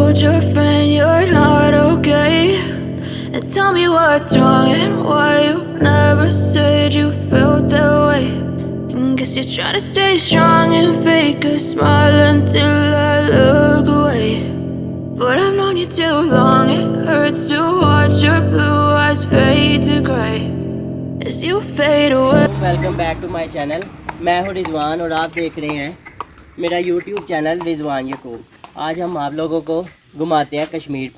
told your friend you're not okay, and tell me what's wrong and why you never said you felt that way. And guess you're trying to stay strong and fake a smile until I look away. But I've known you too long, it hurts to watch your blue eyes fade to grey as you fade away. Welcome back to my channel. मैं हूँ रिजवान और आप देख रहे हैं मेरा YouTube channel Rizwan यकूब। आज हम आप लोगों को घुमाते हैं कश्मीर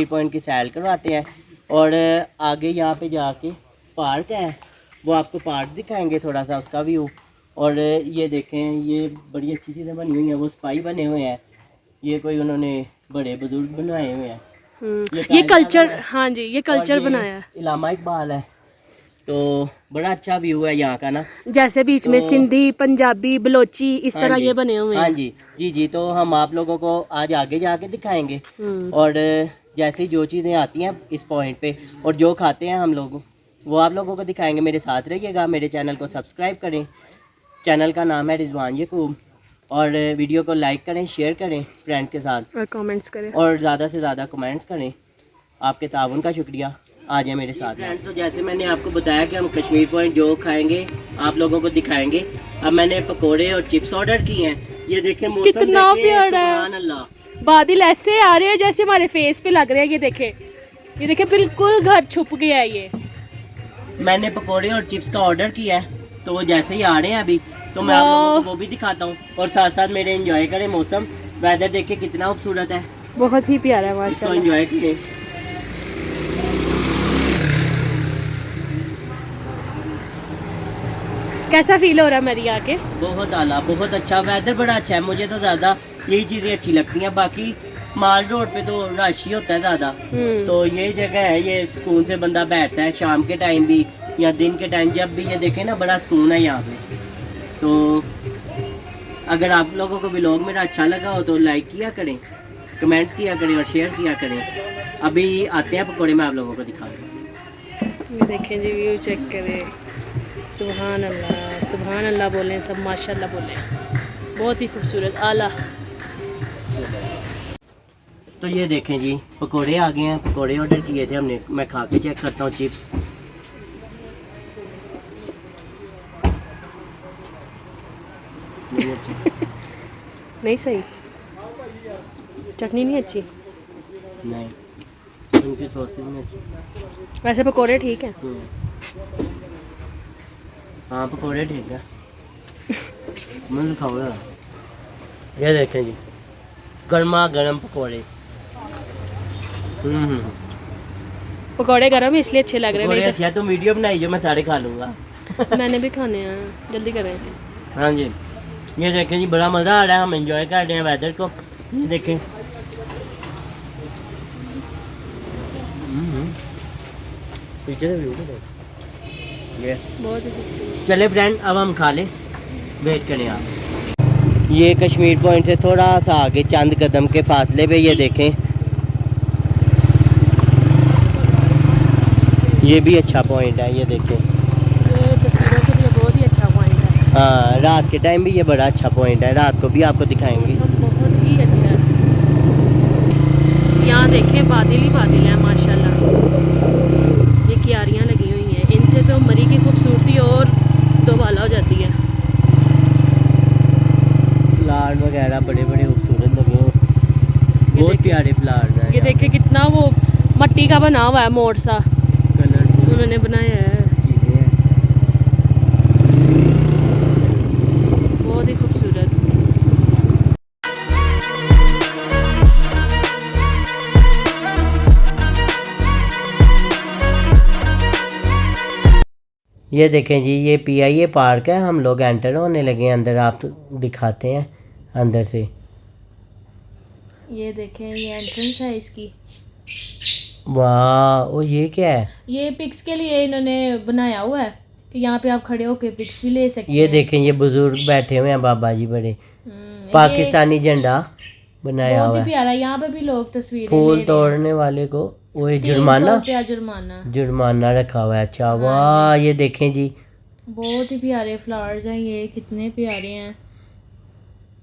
पॉइंट की सैर करवाते हैं और आगे यहाँ पे जाके पार्क है, वो आपको पार्क दिखाएंगे, थोड़ा सा उसका व्यू। और ये देखें, ये बड़ी अच्छी चीज़ें बनी हुई हैं, वो स्पाई बने हुए हैं, ये कोई उन्होंने बड़े बुजुर्ग बनवाए हुए हैं। ये कल्चर, हाँ जी, ये कल्चर बनाया है। इलामा इकबाल है, तो बड़ा अच्छा व्यू है यहाँ का ना। जैसे बीच में सिंधी, पंजाबी, बलोची इस तरह ये बने हुए हैं। हाँ जी जी। तो हम आप लोगों को आज आगे जाके दिखाएंगे और जैसे जो चीज़ें आती हैं इस पॉइंट पे और जो खाते हैं हम लोग वो आप लोगों को दिखाएंगे। मेरे साथ रहिएगा, मेरे चैनल को सब्सक्राइब करें। चैनल का नाम है रिजवान यकूब और वीडियो को लाइक करें, शेयर करें फ्रेंड के साथ और कमेंट्स करें और ज़्यादा से ज़्यादा कमेंट्स करें। आपके ताउन का शुक्रिया। आ जाए मेरे साथ फ्रेंड। तो जैसे मैंने आपको बताया कि हम कश्मीर पॉइंट जो खाएंगे आप लोगों को दिखाएंगे। अब मैंने पकोड़े और चिप्स ऑर्डर किए हैं। ये देखें मौसम कितना प्यारा है, सुभान अल्लाह। बादल ऐसे आ रहे हैं जैसे हमारे फेस पे लग रहे हैं। ये देखे बिल्कुल घर छुप गया है। ये मैंने पकोड़े और चिप्स का ऑर्डर किया है, तो वो जैसे ही आ रहे हैं अभी, तो मैं आप लोगों को वो भी दिखाता हूँ और साथ साथ मेरे एंजॉय करें मौसम। वेदर देखे कितना खूबसूरत है, बहुत ही प्यारा है इसको माशाल्लाह। एंजॉय करें। कैसा फील हो रहा है मेरी आके? बहुत आला, बहुत अच्छा वेदर, बड़ा अच्छा है। मुझे तो ज़्यादा यही चीज़ें अच्छी लगती हैं। बाकी माल रोड पे तो रश ही होता है ज़्यादा, तो ये जगह है, ये सुकून से बंदा बैठता है शाम के टाइम भी या दिन के टाइम, जब भी ये देखें ना बड़ा सुकून है यहाँ पे। तो अगर आप लोगों को व्लॉग मेरा अच्छा लगा हो तो लाइक किया करें, कमेंट्स किया करें और शेयर किया करें। अभी आते हैं पकौड़े, मैं आप लोगों को दिखाऊंगा। ये देखें जी, व्यू चेक करें। सुभान अल्लाह बोलें सब, माशाल्लाह बोलें। बहुत ही खूबसूरत, आला। तो ये देखें जी, पकोड़े आ गए हैं। पकोड़े ऑर्डर किए थे हमने, मैं खा के चेक करता हूँ। चिप्स नहीं सही, चटनी नहीं अच्छी, नहीं उनकी सॉसेज में अच्छी। वैसे पकोड़े ठीक है। हाँ पकोड़े ठीक है। मुझे खाओ। ये देखें जी, गर्मा गर्म पकोड़े। पकोड़े गरम इसलिए अच्छे लग रहे हैं। अच्छा तो वीडियो बनाई जो मैं सारे खा लूँगा। मैंने भी खाने हैं, जल्दी करें। हाँ जी, ये देखें जी, बड़ा मज़ा आ रहा है, हम एंजॉय कर रहे हैं वेदर को। ये देखें पीछे से व्यू ये बहुत। चले फ्रेंड, अब हम खा लें, वेट करें आप। ये कश्मीर पॉइंट से थोड़ा सा आगे चंद कदम के फासले पे ये देखें, ये भी अच्छा पॉइंट है। ये देखें, ये तस्वीरों के लिए बहुत ही अच्छा पॉइंट है। हाँ रात के टाइम भी ये बड़ा अच्छा पॉइंट है, रात को भी आपको दिखाएंगे। सब बहुत ही अच्छा है। यहाँ देखें बादल ही बादल है माशाल्लाह। ये क्यारियाँ लगी हुई हैं, इनसे तो मरी की खूबसूरती और दोबाला हो जाती है। फ्लावर वगैरह बड़े बड़े खूबसूरत लगे हैं, बहुत प्यारे फ्लावर हैं। ये देखिए कितना वो मट्टी का बना हुआ है, मोड़ सा उन्होंने बनाया है। बहुत ही खूबसूरत। ये देखें जी, ये PIA पार्क है। हम लोग एंटर होने लगे हैं अंदर, आप दिखाते हैं अंदर से। ये देखें, ये एंट्रेंस है इसकी। वाह, ओ ये क्या है? ये पिक्स के लिए इन्होंने बनाया हुआ है कि यहाँ पे आप खड़े होके पिक्स भी ले सकते हैं। ये देखें, ये बुजुर्ग बैठे हुए हैं, बाबा जी बड़े। पाकिस्तानी झंडा बनाया हुआ बहुत ही है। प्यारा। यहाँ पे भी लोग तस्वीरें फूल तोड़ने वाले को वो जुर्माना रखा हुआ है। अच्छा वाह, ये देखें जी, बहुत ही प्यारे फ्लावर्स हैं। ये कितने प्यारे हैं।